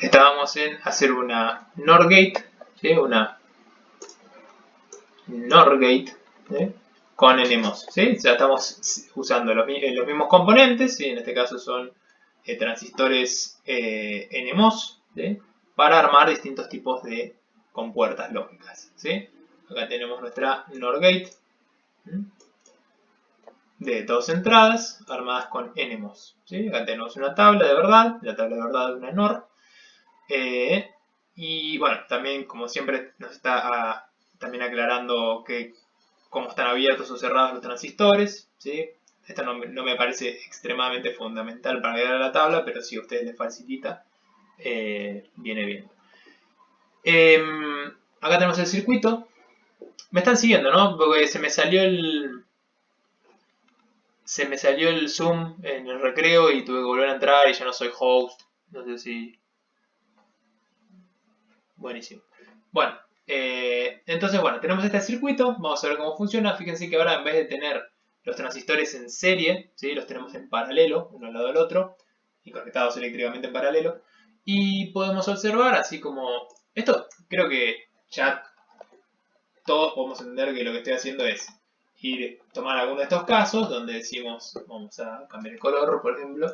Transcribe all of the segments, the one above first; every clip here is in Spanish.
estábamos en hacer una NOR gate, ¿sí? Una NOR gate, ¿sí? Con NMOS, ¿sí? O sea, estamos usando los mismos componentes, ¿sí? En este caso son transistores NMOS, ¿sí? Para armar distintos tipos de compuertas lógicas, ¿sí? Acá tenemos nuestra NOR gate, ¿sí? De dos entradas armadas con NMOS, ¿sí? Acá tenemos una tabla de verdad, la tabla de verdad de una NOR. Y bueno, también como siempre nos está también aclarando cómo están abiertos o cerrados los transistores, ¿sí? Esto no me parece extremadamente fundamental para agregar a la tabla, pero si a ustedes les facilita, viene bien. Acá tenemos el circuito. Me están siguiendo, ¿no? Porque se me salió el Zoom en el recreo y tuve que volver a entrar y ya no soy host. No sé si... Buenísimo. Bueno, entonces, bueno, tenemos este circuito. Vamos a ver cómo funciona. Fíjense que ahora en vez de tener los transistores en serie, ¿sí? Los tenemos en paralelo, uno al lado del otro, y conectados eléctricamente en paralelo. Y podemos observar, así como... Esto creo que ya todos podemos entender que lo que estoy haciendo es tomar alguno de estos casos donde decimos, vamos a cambiar el color, por ejemplo.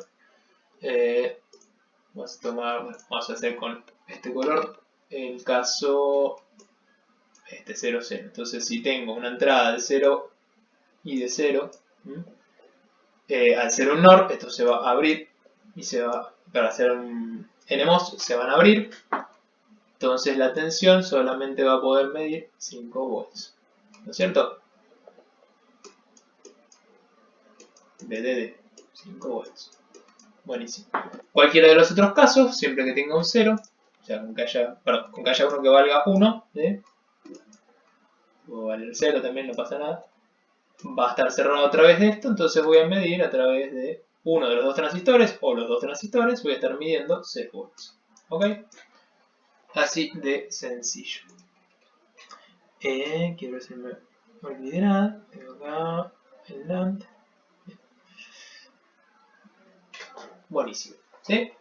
Vamos a hacer con este color el caso 0, 0. Entonces si tengo una entrada de 0 y de 0, al ser un NOR, esto se va a abrir y para hacer un NMOS se van a abrir. Entonces la tensión solamente va a poder medir 5 volts. ¿No es cierto? VDD, 5 volts. Buenísimo. Cualquiera de los otros casos, siempre que tenga un 0, o sea, con que haya uno que valga 1, o vale el 0 también, no pasa nada, va a estar cerrado a través de esto, entonces voy a medir a través de uno de los dos transistores, o los dos transistores, voy a estar midiendo 6 volts. ¿Ok? Así de sencillo. Quiero ver si me olvidé nada. Tengo acá el NAND. Buenísimo. ¿Sí?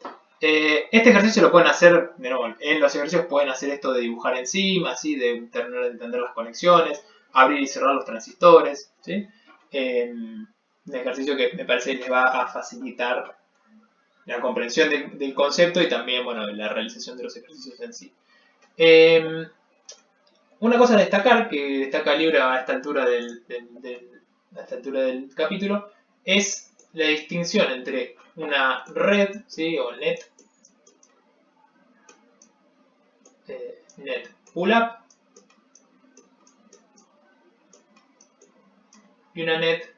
Este ejercicio lo pueden hacer, de nuevo, en los ejercicios pueden hacer esto de dibujar encima, así, de entender las conexiones, abrir y cerrar los transistores, ¿sí? Un ejercicio que me parece les va a facilitar la comprensión del concepto y también, bueno, la realización de los ejercicios en sí. Una cosa a destacar, que destaca Libra a esta altura del capítulo, es la distinción entre una red, ¿sí? O net pull-up y una net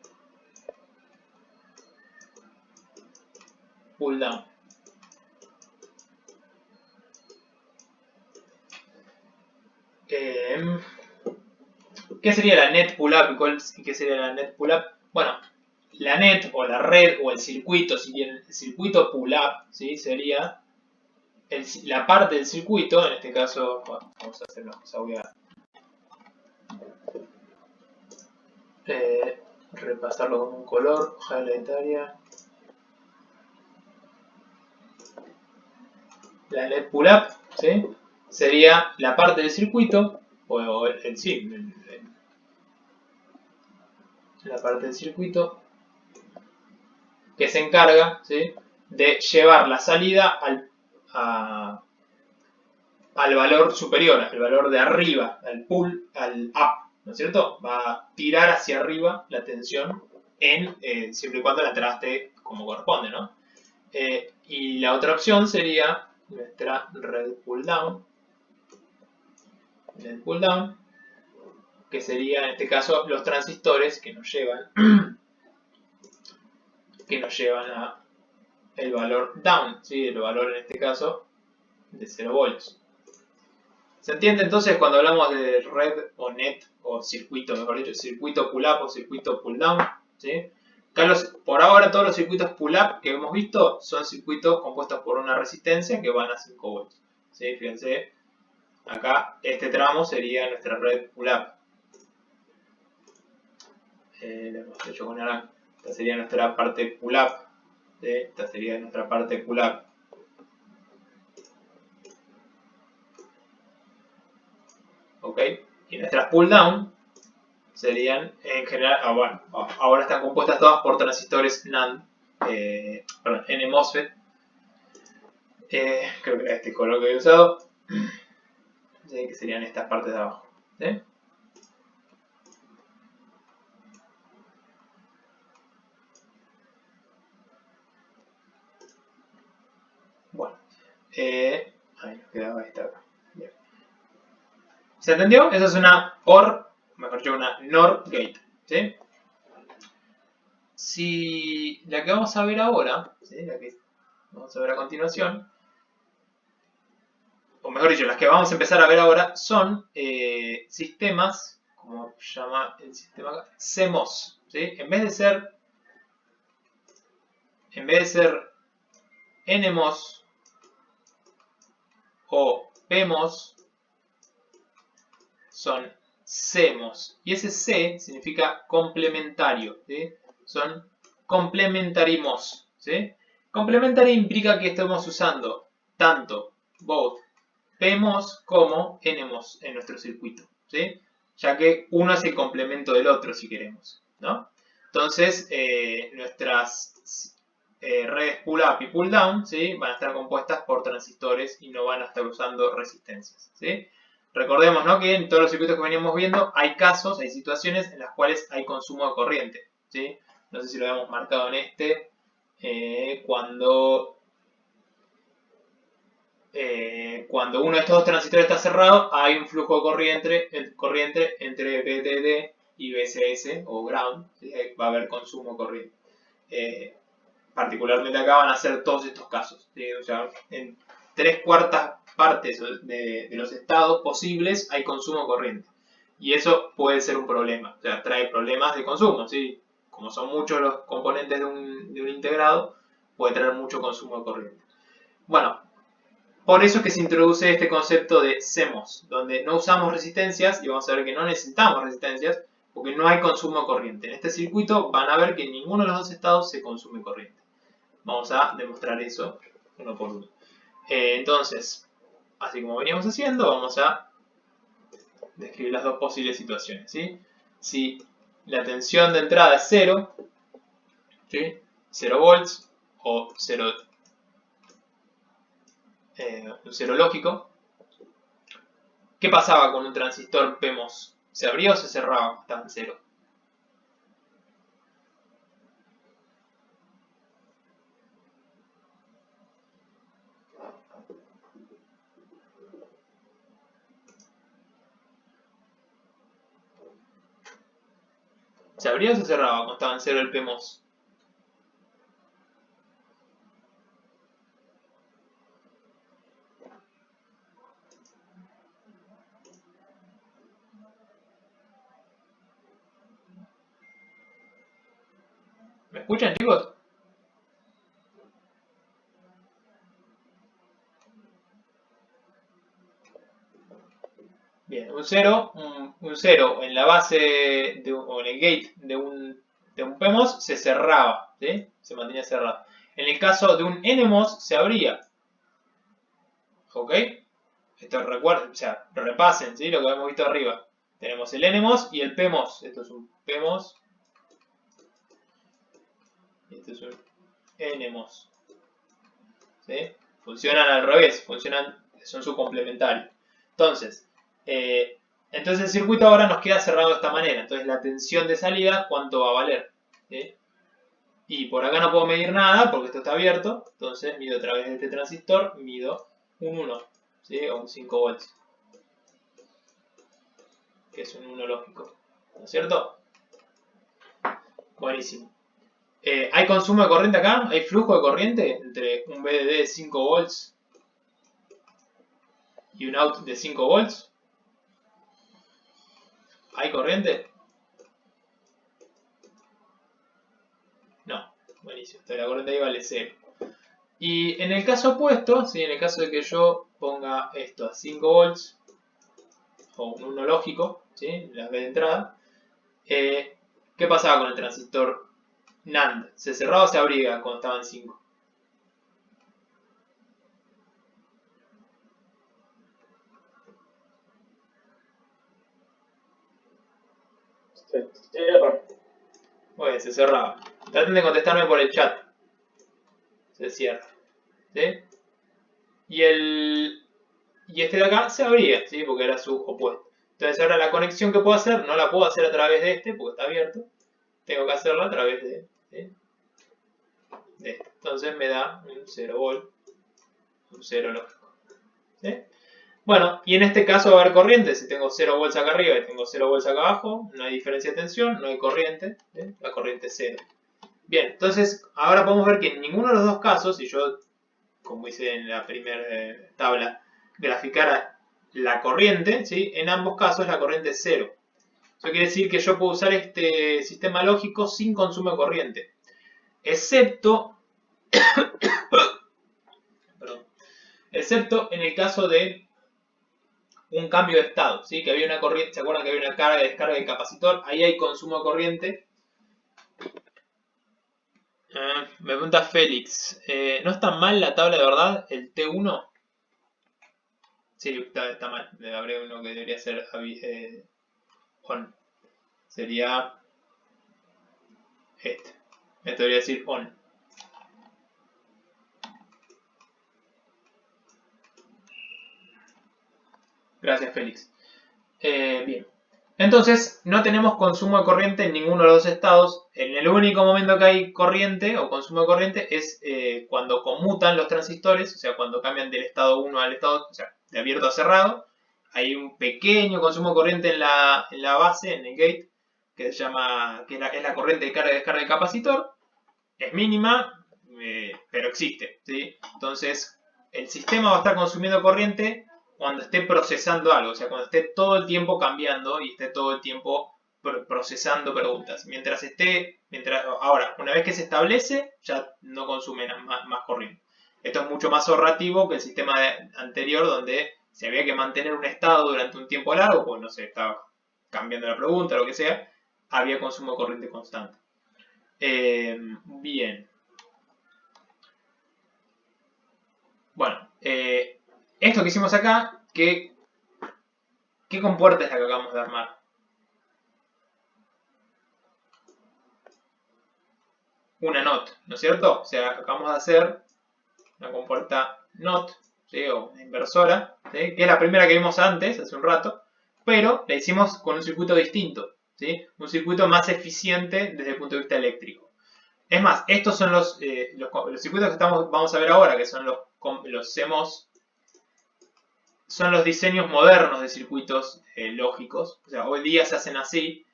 pull-down. ¿Qué sería la net pull-up y qué sería la net pull-up? Bueno, la net o la red o el circuito, si bien el circuito pull-up, ¿sí? Sería la parte del circuito, en este caso, bueno, vamos a hacerlo, o sea, voy a repasarlo con un color, highlight area. La net pull-up, ¿sí? Sería la parte del circuito, o sí, la parte del circuito que se encarga, ¿sí? De llevar la salida al valor superior, al valor de arriba, al pull, al up, ¿no es cierto? Va a tirar hacia arriba la tensión siempre y cuando la entrada esté como corresponde, ¿no? Y la otra opción sería nuestra red pull down, que sería en este caso los transistores que nos llevan a el valor down, ¿sí? El valor en este caso de 0 volts. ¿Se entiende entonces cuando hablamos de red o net o circuito, mejor dicho, circuito pull-up o circuito pull-down? ¿Sí? Por ahora todos los circuitos pull-up que hemos visto son circuitos compuestos por una resistencia que van a 5 volts. ¿Sí? Fíjense, acá este tramo sería nuestra red pull-up. Lo hemos hecho con naranja. Esta sería nuestra parte pull-up. ¿Sí? Esta sería nuestra parte pull-up. ¿ok? Y nuestras pull down serían en general, bueno, ahora están compuestas todas por transistores NAND, perdón, NMOSFET. Creo que era este color que había usado, ¿sí? Que serían estas partes de abajo, ¿sí? Bueno, ahí nos quedaba esta acá. Bien. ¿Se entendió? Esa es una OR, mejor dicho, una NOR gate, ¿sí? Si la que vamos a ver ahora, ¿sí? La que vamos a ver a continuación, o mejor dicho, las que vamos a empezar a ver ahora son sistemas, como se llama el sistema acá, CMOS, ¿sí? En vez de ser NMOS o PMOS, son CMOS. Y ese C significa complementario, ¿sí? Son complementary MOS, ¿sí? Complementary implica que estamos usando tanto both PMOS como NMOS en nuestro circuito, ¿sí? Ya que uno es el complemento del otro si queremos, ¿no? Entonces, nuestras redes pull up y pull down, ¿sí? Van a estar compuestas por transistores y no van a estar usando resistencias, ¿sí? Recordemos, ¿no? Que en todos los circuitos que veníamos viendo hay casos, hay situaciones en las cuales hay consumo de corriente, ¿sí? No sé si lo habíamos marcado en este, cuando uno de estos dos transistores está cerrado, hay un flujo de corriente entre VDD y VCS o ground, ¿sí? Va a haber consumo de corriente. Particularmente acá van a ser todos estos casos, ¿sí? O sea, en 3/4 partes de los estados posibles hay consumo de corriente. Y eso puede ser un problema, o sea, trae problemas de consumo, ¿sí? Como son muchos los componentes de un integrado, puede traer mucho consumo de corriente. Bueno, por eso es que se introduce este concepto de CMOS, donde no usamos resistencias, y vamos a ver que no necesitamos resistencias, porque no hay consumo de corriente. En este circuito van a ver que en ninguno de los dos estados se consume corriente. Vamos a demostrar eso uno por uno. Entonces, así como veníamos haciendo, vamos a describir las dos posibles situaciones, ¿sí? Si la tensión de entrada es 0, ¿sí? 0 volts o 0 lógico, ¿qué pasaba con un transistor PMOS? ¿Se abría o se cerraba cuando estaba en 0? ¿Se abría o se cerraba cuando estaba en 0 el PMOS? ¿Me escuchan, chicos? Bien, un 0, un 0 en la base o en el gate de un PMOS se cerraba, ¿sí? Se mantenía cerrado. En el caso de un NMOS se abría, ¿ok? Esto recuerden, o sea, repasen, ¿sí? Lo que hemos visto arriba. Tenemos el NMOS y el PMOS. Esto es un PMOS. Y esto es un NMOS. ¿Sí? Funcionan al revés, son su complementario. Entonces, el circuito ahora nos queda cerrado de esta manera. Entonces la tensión de salida, ¿cuánto va a valer? ¿Sí? Y por acá no puedo medir nada porque esto está abierto. Entonces mido a través de este transistor, mido un 1, ¿sí? O un 5 volts. Que es un 1 lógico. ¿No es cierto? Buenísimo. ¿Hay consumo de corriente acá? ¿Hay flujo de corriente entre un VDD de 5 volts y un out de 5 volts? ¿Hay corriente? No. Buenísimo. Entonces la corriente ahí vale 0. Y en el caso opuesto, ¿sí? En el caso de que yo ponga esto a 5 volts, o un 1 lógico, ¿sí? La B de entrada, ¿qué pasaba con el transistor NAND? ¿Se cerraba o se abría cuando estaba en 5? Se cierra. Muy bien, se cerraba. Traten de contestarme por el chat. Se cierra. ¿Sí? Y este de acá se abría, ¿sí? Porque era su opuesto. Entonces ahora la conexión que puedo hacer, no la puedo hacer a través de este, porque está abierto. Tengo que hacerla a través de, ¿sí? de este. Entonces me da un 0 volt, un 0 lógico. ¿Sí? Bueno, y en este caso va a haber corriente. Si tengo 0 volts acá arriba y tengo 0 volts acá abajo, no hay diferencia de tensión, no hay corriente. ¿Sí? La corriente es 0. Bien, entonces ahora podemos ver que en ninguno de los dos casos, si yo, como hice en la primera tabla, graficara la corriente, ¿sí? En ambos casos la corriente es 0. Eso quiere decir que yo puedo usar este sistema lógico sin consumo de corriente. Excepto, excepto en el caso de un cambio de estado, ¿sí? Que había una corriente, ¿se acuerdan que había una carga y descarga del capacitor? Ahí hay consumo de corriente. Me pregunta Félix, ¿no está mal la tabla de verdad, el T1? Sí, está mal. Habría uno que debería ser on. Sería este. Esto debería decir on. Gracias, Félix. Bien. Entonces, no tenemos consumo de corriente en ninguno de los dos estados. En el único momento que hay corriente o consumo de corriente es cuando conmutan los transistores, o sea, cuando cambian del estado 1 al estado, o sea, de abierto a cerrado. Hay un pequeño consumo de corriente en la base, en el gate, que se llama, que es la corriente de carga y descarga del capacitor. Es mínima, pero existe, ¿sí? Entonces, el sistema va a estar consumiendo corriente cuando esté procesando algo, o sea, cuando esté todo el tiempo cambiando y esté todo el tiempo procesando preguntas. Ahora, una vez que se establece, ya no consume más corriente. Esto es mucho más ahorrativo que el sistema anterior, donde se había que mantener un estado durante un tiempo largo, pues no sé, estaba cambiando la pregunta o lo que sea, había consumo de corriente constante. Bien. Bueno, esto que hicimos acá, ¿qué compuerta es la que acabamos de armar? Una NOT, ¿no es cierto? O sea, acabamos de hacer una compuerta NOT, ¿sí? O una inversora, ¿sí? Que es la primera que vimos antes, hace un rato, pero la hicimos con un circuito distinto, ¿sí? Un circuito más eficiente desde el punto de vista eléctrico. Es más, estos son los circuitos que vamos a ver ahora, que son los CMOS, son los diseños modernos de circuitos lógicos. O sea, hoy día se hacen así.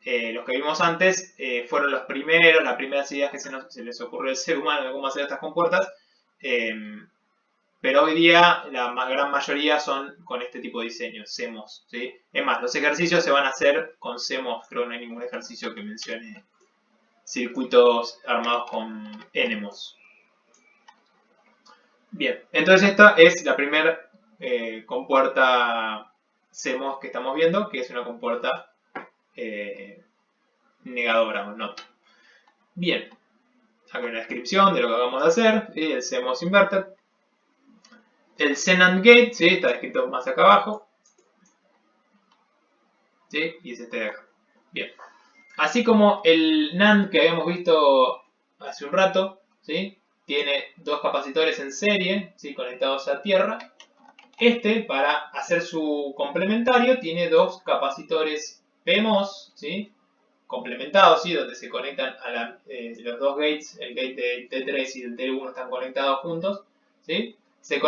Los que vimos antes fueron los primeros, las primeras ideas que se les ocurrió al ser humano de cómo hacer estas compuertas. Pero hoy día la gran mayoría son con este tipo de diseños, CMOS, ¿sí? Es más, los ejercicios se van a hacer con CMOS. Creo que no hay ningún ejercicio que mencione circuitos armados con NMOS. Bien, entonces esta es la primera compuerta CMOS que estamos viendo, que es una compuerta negadora o NOT. Bien, acá hay una descripción de lo que acabamos de hacer, ¿sí? El CMOS inverter. El NAND gate, ¿sí? Está descrito más acá abajo, ¿sí? Y es este de acá. Bien, así como el NAND que habíamos visto hace un rato, ¿sí? Tiene dos capacitores en serie, ¿sí? Conectados a tierra. Este, para hacer su complementario, tiene dos capacitores PMOS, ¿sí? Complementados, ¿sí? Donde se conectan a los dos gates, el gate del T3 y del T1 están conectados juntos, ¿sí? Se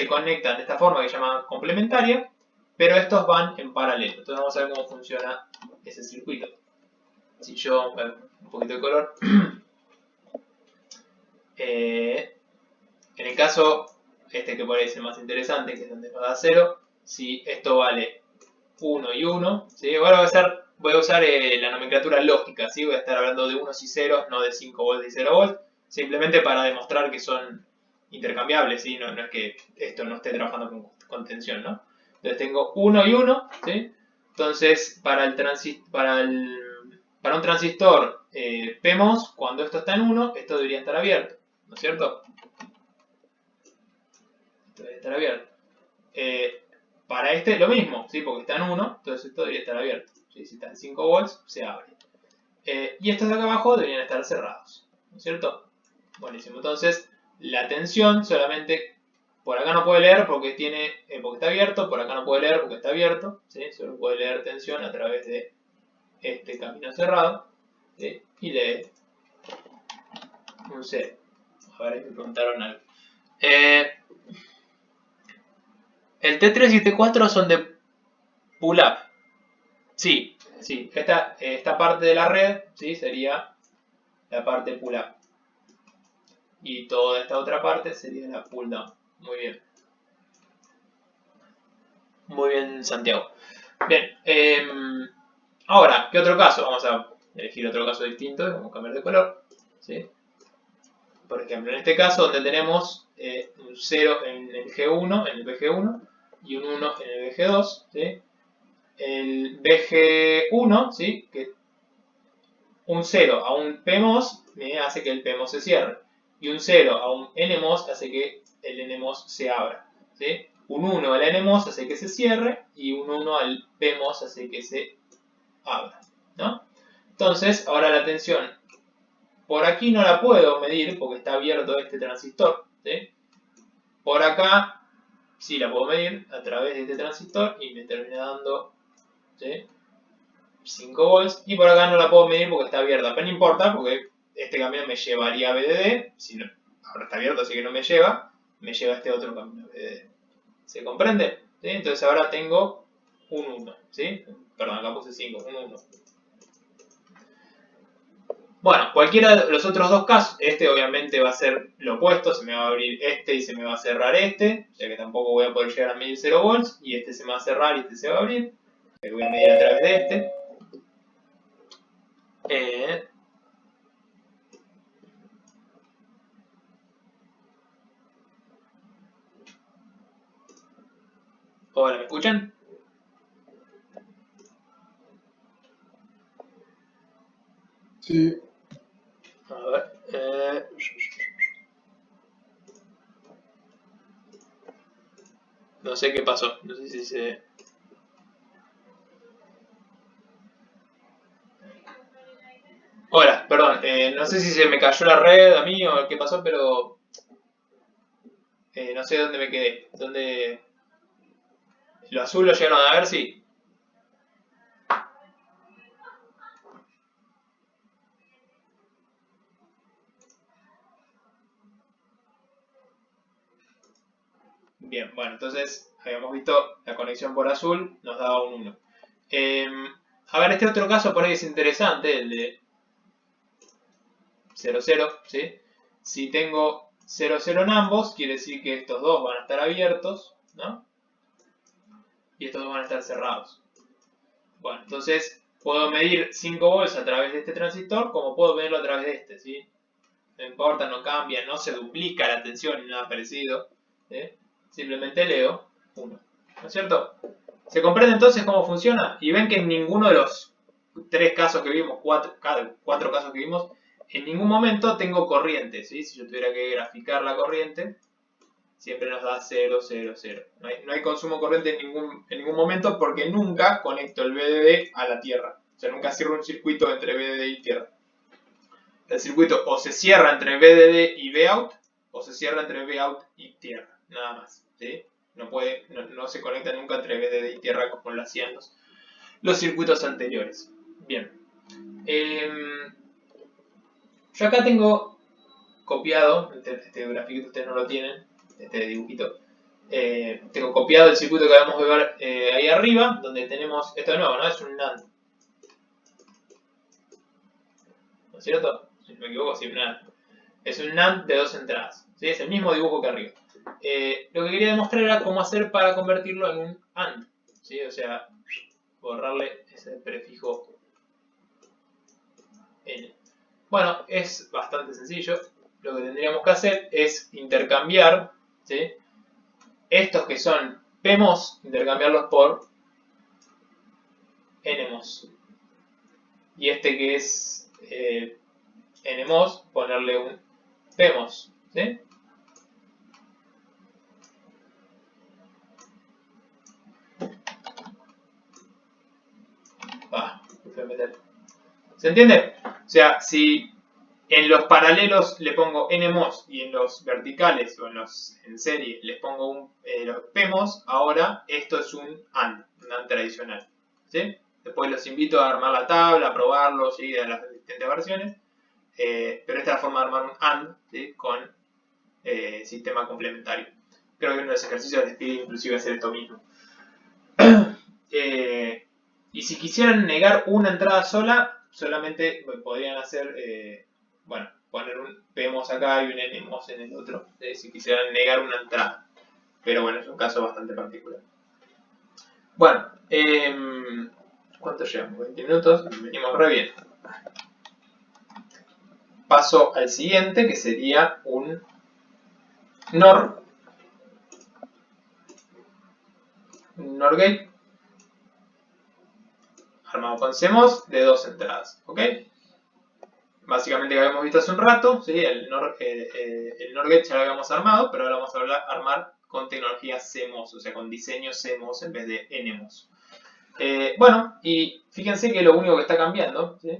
conectan de esta forma que se llama complementaria, pero estos van en paralelo. Entonces vamos a ver cómo funciona ese circuito. Si yo, bueno, un poquito de color. En el caso, este que por ahí es el más interesante, que es donde nos da 0, si esto vale 1 y 1, ¿sí? Ahora voy a usar la nomenclatura lógica, ¿sí? Voy a estar hablando de unos y ceros, no de 5 volts y 0 volts, simplemente para demostrar que son intercambiables, ¿sí? No es que esto no esté trabajando con tensión, ¿no? Entonces tengo 1 y 1, ¿sí? Entonces, para un transistor PMOS, cuando esto está en 1, esto debería estar abierto, ¿no es cierto? Esto debería estar abierto. Para este lo mismo, ¿sí? Porque está en 1, entonces esto debería estar abierto, ¿sí? ¿sí? Si está en 5 volts, se abre. Y estos de acá abajo deberían estar cerrados, ¿no es cierto? Buenísimo. Entonces, la tensión solamente por acá no puede leer porque está abierto, por acá no puede leer porque está abierto, ¿sí? Solo puede leer tensión a través de este camino cerrado, ¿sí? Y lee un 0. A ver, me preguntaron algo. El T3 y T4 son de pull-up. Sí. Esta parte de la red, ¿sí? Sería la parte pull-up. Y toda esta otra parte sería la pull-down. Muy bien. Muy bien, Santiago. Bien. Ahora, ¿qué otro caso? Vamos a elegir otro caso distinto. Vamos a cambiar de color. ¿Sí? Por ejemplo, en este caso donde tenemos un 0 en el G1, en el BG1, y un 1 en el BG2, ¿sí? El BG1, ¿sí? Que un 0 a un PMOS hace que el PMOS se cierre, y un 0 a un NMOS hace que el NMOS se abra, ¿sí? Un 1 al NMOS hace que se cierre, y un 1 al PMOS hace que se abra, ¿no? Entonces, ahora la tensión por aquí no la puedo medir porque está abierto este transistor, ¿sí? Por acá sí la puedo medir a través de este transistor y me termina dando, ¿sí? 5 volts. Y por acá no la puedo medir porque está abierta, pero no importa porque este camino me llevaría a VDD. Si no, ahora está abierto, así que no me lleva este otro camino a VDD. ¿Se comprende? ¿Sí? Entonces ahora tengo un 1, ¿sí? Perdón, acá puse 5, un 1. Bueno, cualquiera de los otros dos casos, este obviamente va a ser lo opuesto, se me va a abrir este y se me va a cerrar este, ya que tampoco voy a poder llegar a medir 0 volts, y este se me va a cerrar y este se va a abrir, que voy a medir a través de este. Hola, ¿me escuchan? Sí. A ver. No sé qué pasó. No sé si se... Hola, perdón. No sé si se me cayó la red a mí o qué pasó, pero... no sé dónde me quedé. ¿Dónde... ¿Lo azul lo llegaron a ver? Sí. Bien, bueno, entonces habíamos visto la conexión por azul, nos daba un 1. A ver, este otro caso por ahí es interesante, el de 0, 0, ¿sí? Si tengo 0, 0 en ambos, quiere decir que estos dos van a estar abiertos, ¿no? Y estos dos van a estar cerrados. Bueno, entonces puedo medir 5 volts a través de este transistor, como puedo medirlo a través de este, ¿sí? No importa, no cambia, no se duplica la tensión ni nada parecido, ¿sí? Simplemente leo 1, ¿no es cierto? ¿Se comprende entonces cómo funciona? Y ven que en ninguno de los 3 casos que vimos, 4 casos que vimos, en ningún momento tengo corriente, ¿sí? Si yo tuviera que graficar la corriente, siempre nos da 0, 0, 0. No hay consumo corriente en ningún momento porque nunca conecto el VDD a la tierra. O sea, nunca cierro un circuito entre VDD y tierra. El circuito o se cierra entre VDD y Vout o se cierra entre Vout y tierra. Nada más, ¿sí? No se conecta nunca entre VDD y tierra como lo hacían los circuitos anteriores. Bien. Yo acá tengo copiado, este grafiquito ustedes no lo tienen, este dibujito. Tengo copiado el circuito que acabamos de ver ahí arriba, donde tenemos esto de nuevo, ¿no? Es un NAND. ¿No es cierto? Si no me equivoco, sí, un NAND. Es un NAND de 2 entradas. ¿Sí? Es el mismo dibujo que arriba. Lo que quería demostrar era cómo hacer para convertirlo en un AND. ¿Sí? O sea, borrarle ese prefijo N. Bueno, es bastante sencillo. Lo que tendríamos que hacer es intercambiar, ¿sí? Estos que son PMOS, intercambiarlos por NMOS. Y este que es NMOS, ponerle un PMOS, ¿sí? ¿Se entiende? O sea, si en los paralelos le pongo nmos y en los verticales o en serie les pongo los pmos, ahora esto es un AND tradicional. ¿Sí? Después los invito a armar la tabla, a probarlo, ¿sí? A las distintas versiones. Pero esta es la forma de armar un AND, ¿sí? Con sistema complementario. Creo que uno de los ejercicios les pide inclusive hacer esto mismo. Y si quisieran negar una entrada sola, solamente podrían hacer, poner un pmos acá y un nmos en el otro, si quisieran negar una entrada. Pero bueno, es un caso bastante particular. Bueno, ¿cuánto llevamos? 20 minutos, venimos re bien. Paso al siguiente, que sería un NOR. Un NOR gate armado con CMOS de 2 entradas, ¿ok? Básicamente que habíamos visto hace un rato, ¿sí? el NOR gate ya lo habíamos armado, pero ahora vamos a armar con tecnología CMOS, o sea, con diseño CMOS en vez de NMOS. Bueno, y fíjense que lo único que está cambiando, ¿sí?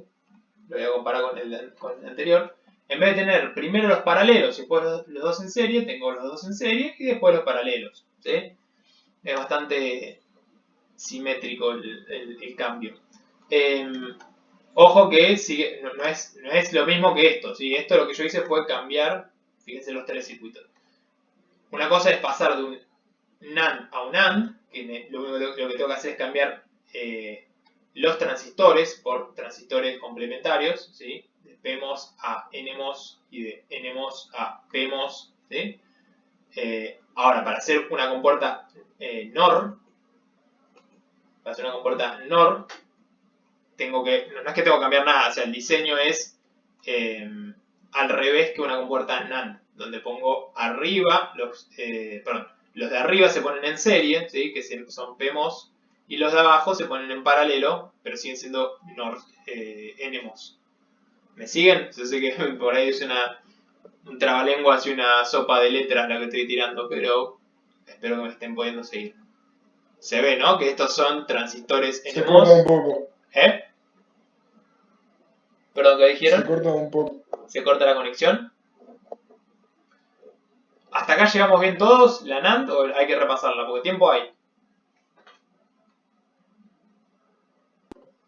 Lo voy a comparar con el anterior. En vez de tener primero los paralelos y después los dos en serie, tengo los dos en serie y después los paralelos, ¿sí? Es bastante simétrico el cambio. Ojo que sigue, no es lo mismo que esto, ¿sí? Esto lo que yo hice fue cambiar, fíjense los tres circuitos. Una cosa es pasar de un NAND a un AND, que lo único que tengo que hacer es cambiar los transistores por transistores complementarios, ¿sí? De PMOS a NMOS y de NMOS a PMOS, ¿sí? Ahora, para hacer una compuerta NOR, no es que tengo que cambiar nada, o sea, el diseño es al revés que una compuerta NAND, donde pongo arriba, los de arriba se ponen en serie, ¿sí? Que son PMOS, y los de abajo se ponen en paralelo, pero siguen siendo NMOS. ¿Me siguen? Yo sé que por ahí es un trabalenguas y una sopa de letras la que estoy tirando, pero espero que me estén pudiendo seguir. Se ve, ¿no? Que estos son transistores NMOS. Se corta un poco. ¿Eh? ¿Perdón, qué dijeron? Se corta un poco. ¿Se corta la conexión? ¿Hasta acá llegamos bien todos? ¿La NAND o hay que repasarla? Porque tiempo hay.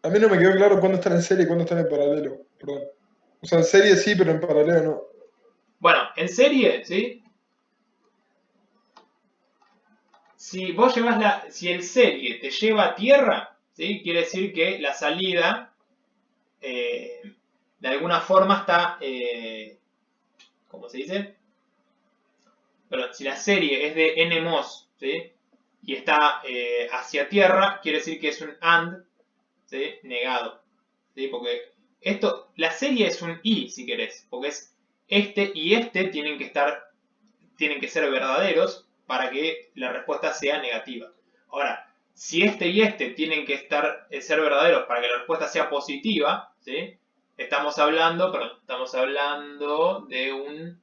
A mí no me quedó claro cuándo están en serie y cuándo están en paralelo. Perdón. O sea, en serie sí, pero en paralelo no. Bueno, en serie, ¿sí? Si vos si el serie te lleva a tierra, ¿sí? Quiere decir que la salida de alguna forma está, ¿cómo se dice? Perdón, si la serie es de NMOS, ¿sí? Y está hacia tierra, quiere decir que es un AND, ¿sí? Negado, ¿sí? Porque la serie es un I, si querés, porque es este y este tienen que ser verdaderos para que la respuesta sea negativa. Ahora, si este y este tienen que ser verdaderos para que la respuesta sea positiva, ¿sí? Estamos hablando de un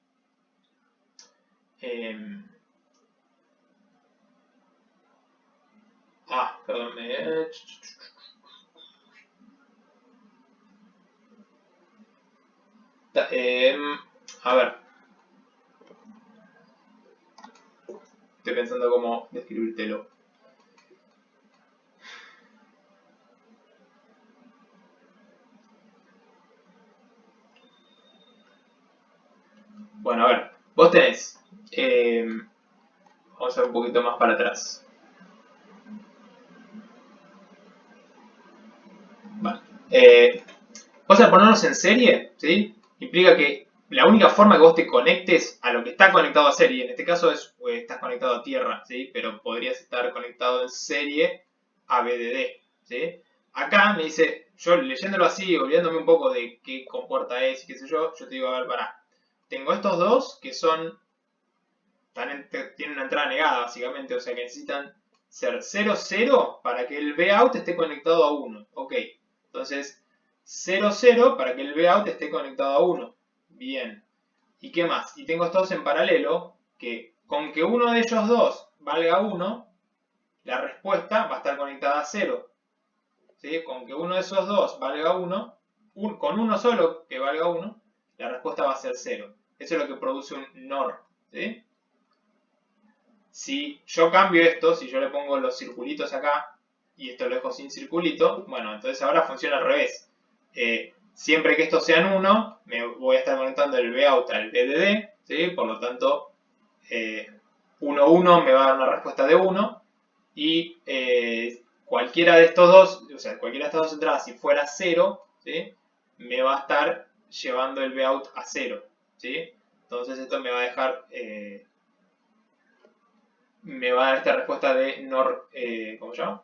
perdón, a ver, estoy pensando cómo describírtelo. Bueno, a ver, vos tenés, vamos a ver un poquito más para atrás. Vale. Vamos a ponernos en serie, ¿sí? Implica que la única forma que vos te conectes a lo que está conectado a serie, en este caso estás conectado a tierra, ¿sí? Pero podrías estar conectado en serie a BDD, ¿sí? Acá me dice, yo leyéndolo así, olvidándome un poco de qué compuerta es y qué sé yo te digo, a ver, pará. Tengo estos dos que tienen una entrada negada, básicamente, o sea que necesitan ser 0, 0 para que el Vout esté conectado a 1. Ok, entonces 0, 0 para que el Vout esté conectado a 1. Bien. ¿Y qué más? Y tengo estos en paralelo, que con que uno de ellos dos valga 1, la respuesta va a estar conectada a 0. ¿sí? Con que uno de esos dos valga 1, con uno solo que valga 1, la respuesta va a ser 0. Eso es lo que produce un NOR, ¿sí? Si yo cambio esto, si yo le pongo los circulitos acá y esto lo dejo sin circulito, bueno, entonces ahora funciona al revés. Siempre que estos sean 1, me voy a estar conectando el Vout al VDD, ¿sí? Por lo tanto, 1, 1 me va a dar una respuesta de 1 y cualquiera de estos dos, o sea, cualquiera de estas dos entradas, si fuera 0, ¿sí? Me va a estar llevando el Vout a 0, ¿sí? Entonces esto me va a dejar, me va a dar esta respuesta de NOR, ¿cómo se llama?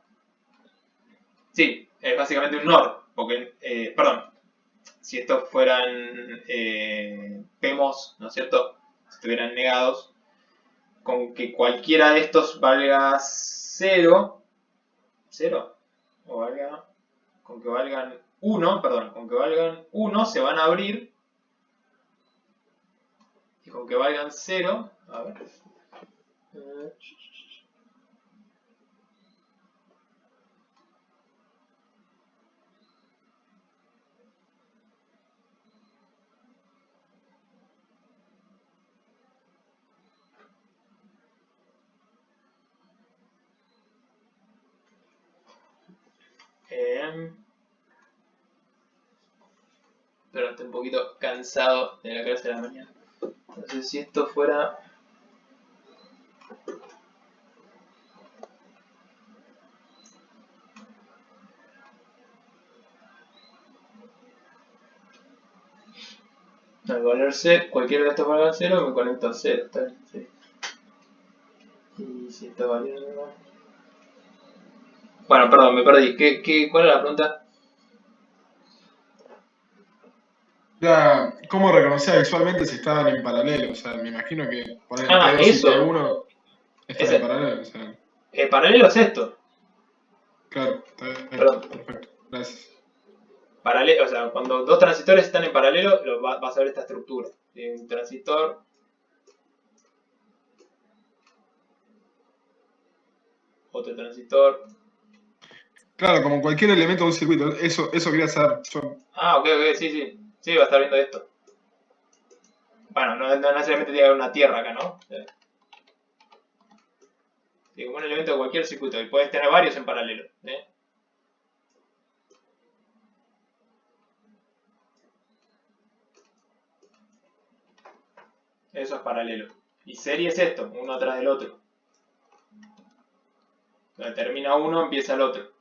Sí, es básicamente un NOR, porque, perdón, si estos fueran PMOS, ¿no es cierto? Si estuvieran negados, con que cualquiera de estos valga 0, o valga, con que valgan 1, perdón, con que valgan 1 se van a abrir, y con que valgan 0, a ver, pero estoy un poquito cansado de la clase de la mañana. Entonces, si esto fuera... Al valerse, cualquiera de estos valga 0, me conecto a 0, está bien, sí. Y si esto valiendo... Bueno, perdón, me perdí. ¿Cuál era la pregunta? ¿Cómo reconocía visualmente si estaban en paralelo? O sea, me imagino que poner Ah, T2 y eso. T1 están en Ese. paralelo. O sea, Paralelo es esto. claro, está bien, Perdón. perfecto, gracias. Paralelo, o sea, cuando dos transistores están en paralelo, vas a ver esta estructura. Un transistor. Otro transistor. Claro, como cualquier elemento de un circuito, eso quería saber. Ah, ok, sí, sí. Sí, va a estar viendo esto. Bueno, no necesariamente tiene que haber una tierra acá, ¿no? Sí, como un elemento de cualquier circuito. Y puedes tener varios en paralelo. Eso es paralelo. Y serie es esto, uno atrás del otro. Cuando termina uno, empieza el otro.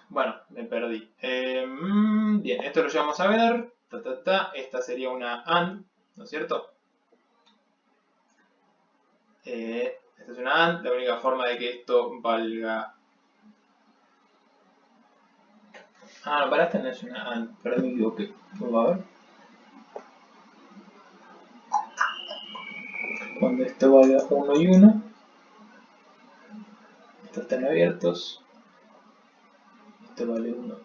Bueno, me perdí. Bien, esto lo llevamos a ver. Esta sería una AND, ¿no es cierto? Esta es una AND. La única forma de que esto valga... Ah, no, para esta no es una AND. Perdón, me equivoqué. Vamos a ver. Cuando esto valga 1 y 1. Estos están abiertos. Esto vale 1.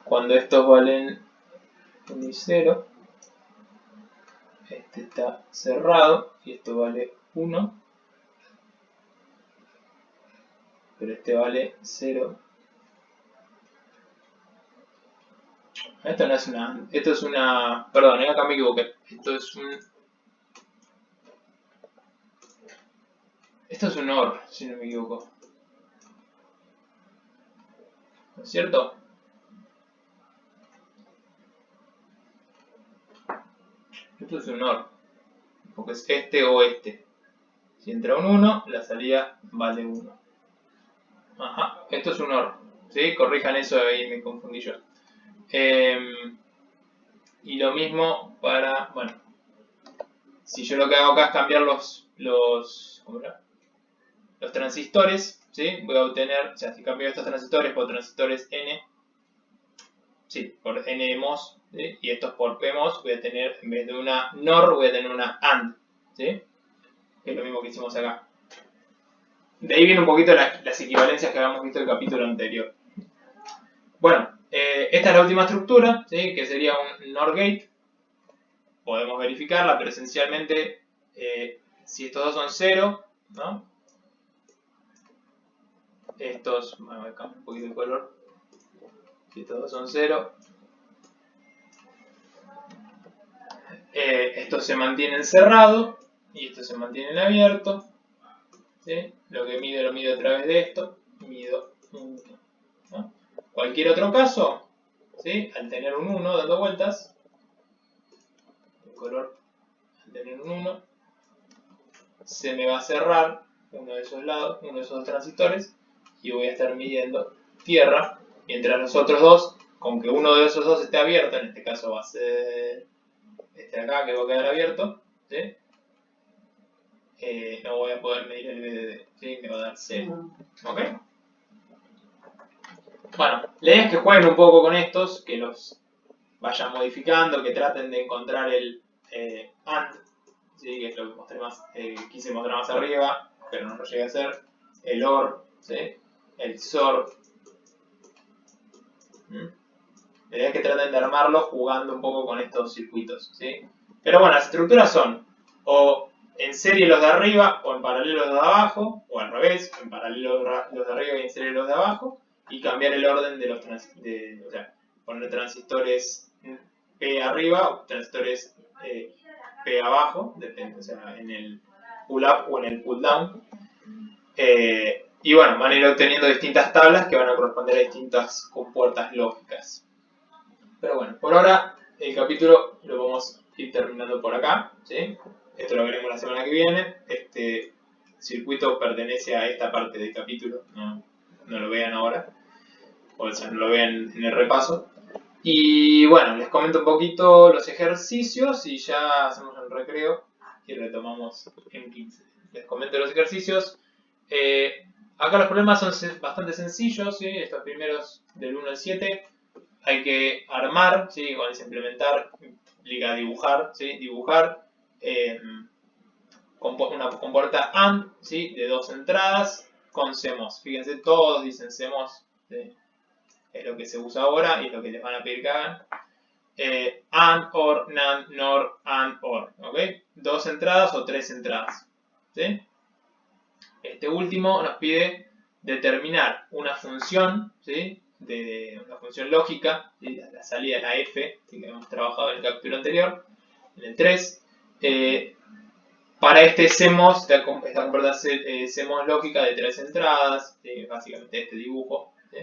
Cuando estos valen 1 y 0. Este está cerrado y esto vale 1. Pero este vale 0. Esto no es una... Esto es una... Perdón, acá me equivoqué. Esto es un... Esto es un OR, si no me equivoco. ¿No es cierto? Esto es un OR. Porque es este o este. Si entra un 1, la salida vale 1. Ajá, esto es un OR. ¿Sí? Corrijan eso, ahí me confundí yo. Y lo mismo para... Bueno. Si yo lo que hago acá es cambiar ¿cómo era? Los transistores, ¿sí? Voy a obtener, o sea, si cambio estos transistores por transistores N, sí, por NMOS, ¿sí? Y estos por PMOS, voy a tener, en vez de una NOR, voy a tener una AND, ¿sí? Que es lo mismo que hicimos acá. De ahí viene un poquito las equivalencias que habíamos visto en el capítulo anterior. Bueno, esta es la última estructura, ¿sí? Que sería un NOR gate. Podemos verificarla, pero esencialmente, si estos dos son 0, ¿no? Estos, bueno, voy a cambiar un poquito de color. Si estos dos son 0. Estos se mantienen cerrados y estos se mantienen abiertos. ¿Sí? Lo que mido lo mido a través de esto. Mido 1. ¿No? Cualquier otro caso, ¿sí? Al tener un 1 dando vueltas, el color al tener un 1, se me va a cerrar uno de esos lados, uno de esos dos transistores, y voy a estar midiendo tierra, mientras los otros dos, con que uno de esos dos esté abierto, en este caso va a ser este de acá que va a quedar abierto, ¿sí? No voy a poder medir el BDD, ¿sí? Me va a dar 0. ¿Ok? Bueno, la idea es que jueguen un poco con estos, que los vayan modificando, que traten de encontrar el AND, ¿sí? Que es lo que mostré más, quise mostrar más arriba, pero no lo llegué a hacer. El OR, ¿sí? El XOR. La idea es que traten de armarlo jugando un poco con estos circuitos, ¿sí? Pero bueno, las estructuras son o en serie los de arriba o en paralelo los de abajo, o al revés, en paralelo los de arriba y en serie los de abajo, y cambiar el orden de los o sea, poner transistores P arriba o transistores P abajo, depende, o sea, en el pull up o en el pull down. Y bueno, van a ir obteniendo distintas tablas que van a corresponder a distintas compuertas lógicas. Pero bueno, por ahora el capítulo lo vamos a ir terminando por acá, ¿sí? Esto lo veremos la semana que viene. Este circuito pertenece a esta parte del capítulo, no lo vean ahora, o sea, no lo vean en el repaso. Y bueno, les comento un poquito los ejercicios y ya hacemos un recreo y retomamos en 15. Les comento los ejercicios. Acá los problemas son bastante sencillos, ¿sí? Estos primeros del 1 al 7 hay que armar, ¿sí? Cuando dice implementar, implica dibujar, ¿sí? Dibujar una compuerta AND, ¿sí? De 2 entradas con CMOS. Fíjense, todos dicen CMOS, ¿sí? Es lo que se usa ahora y es lo que les van a pedir que hagan. AND, OR, NAND, NOR, AND, OR, ¿ok? 2 entradas o 3 entradas, ¿sí? Este último nos pide determinar una función, ¿sí? De una función lógica, ¿sí? La salida de la f, ¿sí? Que hemos trabajado en el capítulo anterior, en el 3. Para este CMOS, esta compuerta CMOS lógica de 3 entradas, ¿sí? Básicamente este dibujo, ¿sí?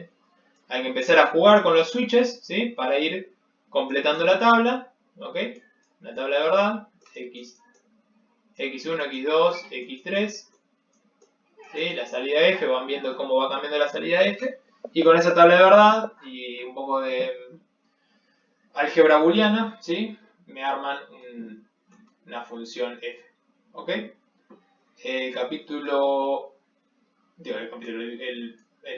Hay que empezar a jugar con los switches, ¿sí? Para ir completando la tabla, ¿ok? La tabla de verdad, X1, X2, X3, ¿sí? La salida F, van viendo cómo va cambiando la salida F, y con esa tabla de verdad y un poco de álgebra booleana, ¿sí? Me arman una función F, ¿ok? El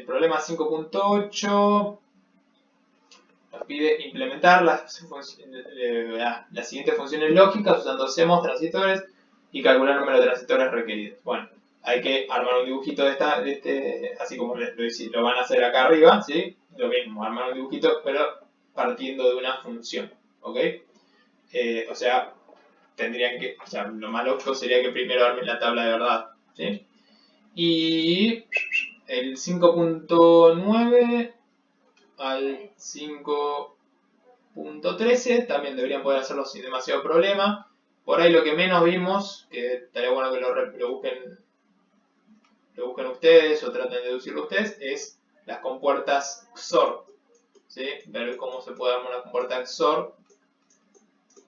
problema 5.8 nos pide implementar las siguientes funciones lógicas usando CMOS transistores y calcular el número de transistores requeridos. Bueno, hay que armar un dibujito de este, así como lo van a hacer acá arriba, ¿sí? Lo mismo, armar un dibujito, pero partiendo de una función, ¿ok? O sea, lo más lógico sería que primero armen la tabla de verdad, ¿sí? Y el 5.9 al 5.13 también deberían poder hacerlo sin demasiado problema. Por ahí lo que menos vimos, que estaría bueno que lo busquen ustedes o traten de deducirlo ustedes, es las compuertas XOR, ¿sí? Ver cómo se puede armar una compuerta XOR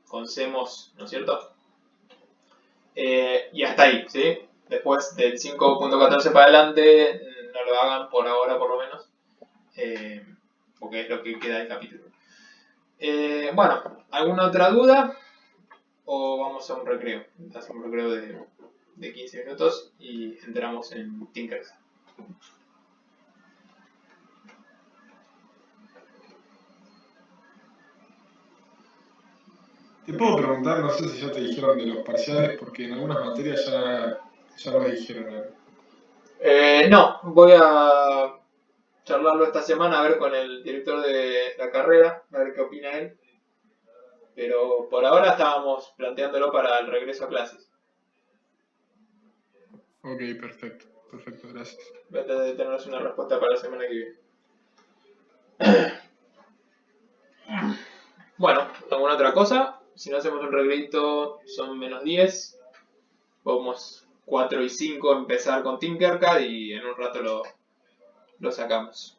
con CMOS, ¿no es cierto? Y hasta ahí, ¿sí? Después del 5.14 para adelante, no lo hagan por ahora por lo menos, porque es lo que queda del capítulo. Bueno, ¿alguna otra duda? ¿O vamos a un recreo? Hacemos un recreo de 15 minutos y entramos en Tinkercad. Te puedo preguntar, no sé si ya te dijeron de los parciales, porque en algunas materias ya nos dijeron algo. No, voy a charlarlo esta semana a ver con el director de la carrera, a ver qué opina él. Pero por ahora estábamos planteándolo para el regreso a clases. Ok, perfecto. perfecto, gracias. Voy a tratar de tenernos una respuesta para la semana que viene. Bueno, ¿alguna otra cosa? Si no hacemos un reglito, son menos 10. Podemos 4 y 5 empezar con Tinkercad y en un rato lo sacamos.